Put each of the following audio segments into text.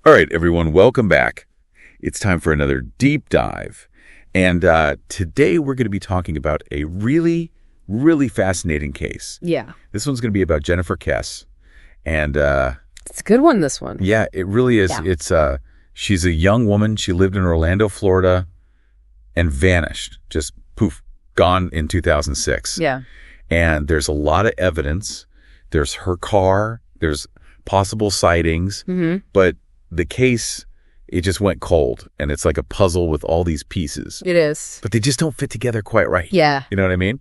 All right, everyone, welcome back. It's time for another deep dive. And today we're going to be talking about a really, really fascinating case. Yeah. This one's going to be about Jennifer Kesse. And It's a good one, this one. yeah, it really is. Yeah. She's a young woman. She lived in Orlando, Florida, and vanished. Just poof, gone in 2006. Yeah. And there's a lot of evidence. There's her car. There's possible sightings. But the case, it just went cold. And it's like a puzzle with all these pieces. It is. But they just don't fit together quite right. Yeah. You know what I mean?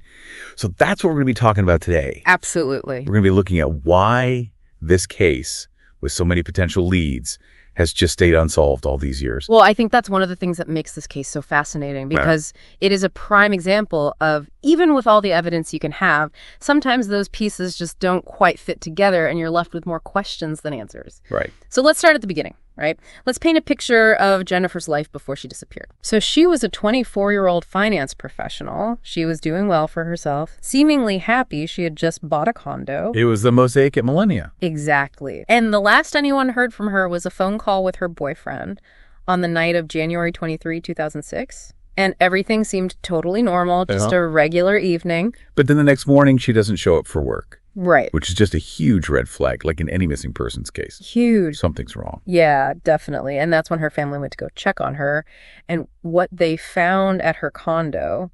So that's what we're going to be talking about today. Absolutely. We're going to be looking at why this case, with so many potential leads, has just stayed unsolved all these years. Well, I think that's one of the things that makes this case so fascinating because it is a prime example of, even with all the evidence you can have, sometimes those pieces just don't quite fit together and you're left with more questions than answers. Right. So let's start at the beginning, right? Let's paint a picture of Jennifer's life before she disappeared. So she was a 24-year-old finance professional. She was doing well for herself, seemingly happy. She had just bought a condo. It was the mosaic at Millennia. Exactly. And the last anyone heard from her was a phone call with her boyfriend on the night of January 23, 2006. And everything seemed totally normal, just a regular evening. But then the next morning, she doesn't show up for work. Right. Which is just a huge red flag, like in any missing persons case. Huge. Something's wrong. Yeah, definitely. And that's when her family went to go check on her. And what they found at her condo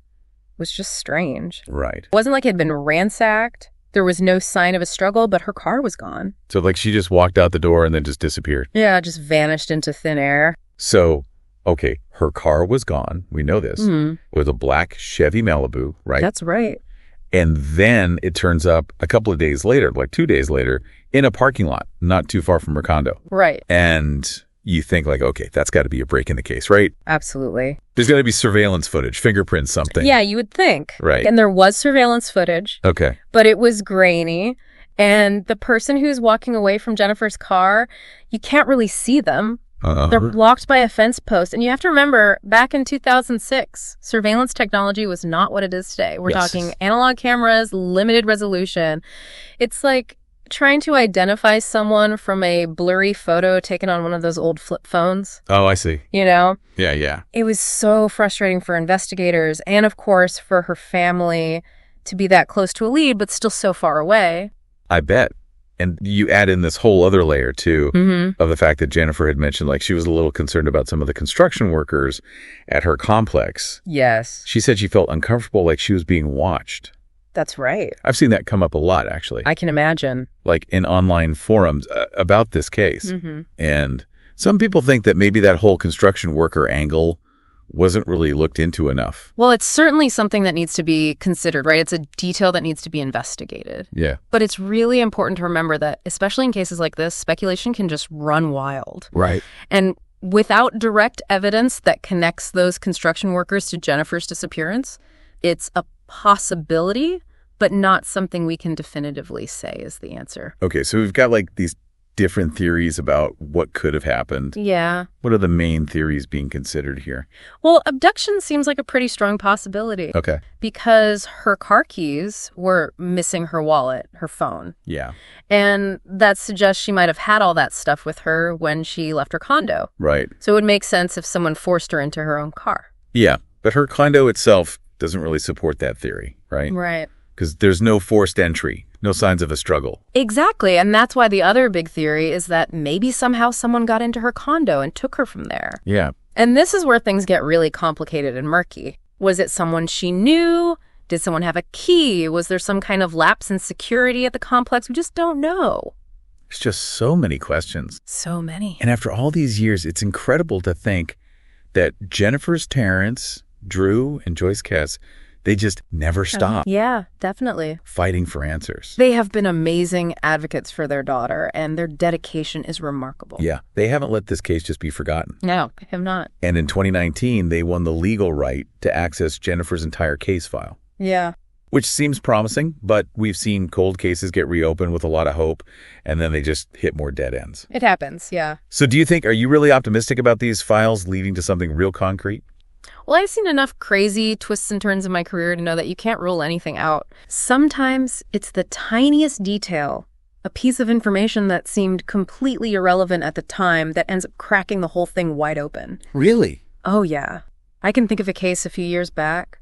was just strange. Right. It wasn't like it had been ransacked. There was no sign of a struggle, but her car was gone. So like she just walked out the door and then just disappeared. Yeah, just vanished into thin air. So, okay, her car was gone. We know this. It was a black Chevy Malibu, right? That's right. And then it turns up a couple of days later, like 2 days later, in a parking lot, not too far from her condo. Right. And you think like, okay, that's got to be a break in the case, right? Absolutely. There's got to be surveillance footage, fingerprints, something. Yeah, you would think. Right. And there was surveillance footage. Okay. But it was grainy. And the person who's walking away from Jennifer's car, you can't really see them. They're blocked by a fence post. And you have to remember, back in 2006, surveillance technology was not what it is today. We're talking analog cameras, limited resolution. It's like trying to identify someone from a blurry photo taken on one of those old flip phones. Oh, I see. You know? Yeah. It was so frustrating for investigators and, of course, for her family to be that close to a lead, but still so far away. I bet. And you add in this whole other layer, too, of the fact that Jennifer had mentioned, like, she was a little concerned about some of the construction workers at her complex. Yes. She said she felt uncomfortable, like she was being watched. That's right. I've seen that come up a lot, actually. I can imagine. Like in online forums about this case. And some people think that maybe that whole construction worker angle wasn't really looked into enough. Well, it's certainly something that needs to be considered, right? It's a detail that needs to be investigated. Yeah. But it's really important to remember that, especially in cases like this, speculation can just run wild. Right. And without direct evidence that connects those construction workers to Jennifer's disappearance, it's a possibility, but not something we can definitively say is the answer. Okay, so we've got like these different theories about what could have happened. Yeah. What are the main theories being considered here? Well, abduction seems like a pretty strong possibility. Okay. Because her car keys were missing her wallet, her phone. Yeah. And that suggests she might have had all that stuff with her when she left her condo. Right. So it would make sense if someone forced her into her own car. Yeah, but her condo itself doesn't really support that theory, right? Right. Because there's no forced entry, no signs of a struggle. Exactly. And that's why the other big theory is that maybe somehow someone got into her condo and took her from there. Yeah. And this is where things get really complicated and murky. Was it someone she knew? Did someone have a key? Was there some kind of lapse in security at the complex? We just don't know. There's just so many questions. So many. And after all these years, it's incredible to think that Jennifer's parents, Drew and Joyce Kesse, they just never stop. Yeah, definitely. Fighting for answers. They have been amazing advocates for their daughter, and their dedication is remarkable. Yeah, they haven't let this case just be forgotten. No, they have not. And in 2019, they won the legal right to access Jennifer's entire case file. Yeah. Which seems promising, but we've seen cold cases get reopened with a lot of hope, and then they just hit more dead ends. It happens, yeah. So are you really optimistic about these files leading to something real concrete? Well, I've seen enough crazy twists and turns in my career to know that you can't rule anything out. Sometimes it's the tiniest detail A piece of information that seemed completely irrelevant at the time that ends up cracking the whole thing wide open. Really? Oh, yeah. I can think of a case a few years back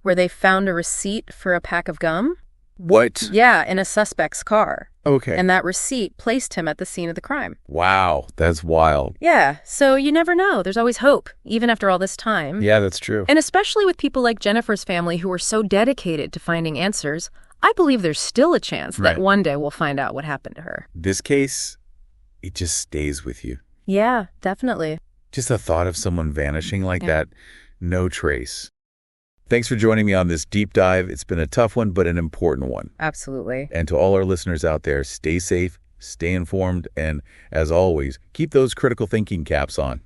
where they found a receipt for a pack of gum. What? Yeah, in a suspect's car. Okay. And that receipt placed him at the scene of the crime. Wow, that's wild. Yeah, so you never know. There's always hope, even after all this time. Yeah, that's true. And especially with people like Jennifer's family who were so dedicated to finding answers, I believe there's still a chance that one day we'll find out what happened to her. This case, it just stays with you. Yeah, definitely. Just the thought of someone vanishing like that, no trace. Thanks for joining me on this deep dive. It's been a tough one, but an important one. Absolutely. And to all our listeners out there, stay safe, stay informed, and as always, keep those critical thinking caps on.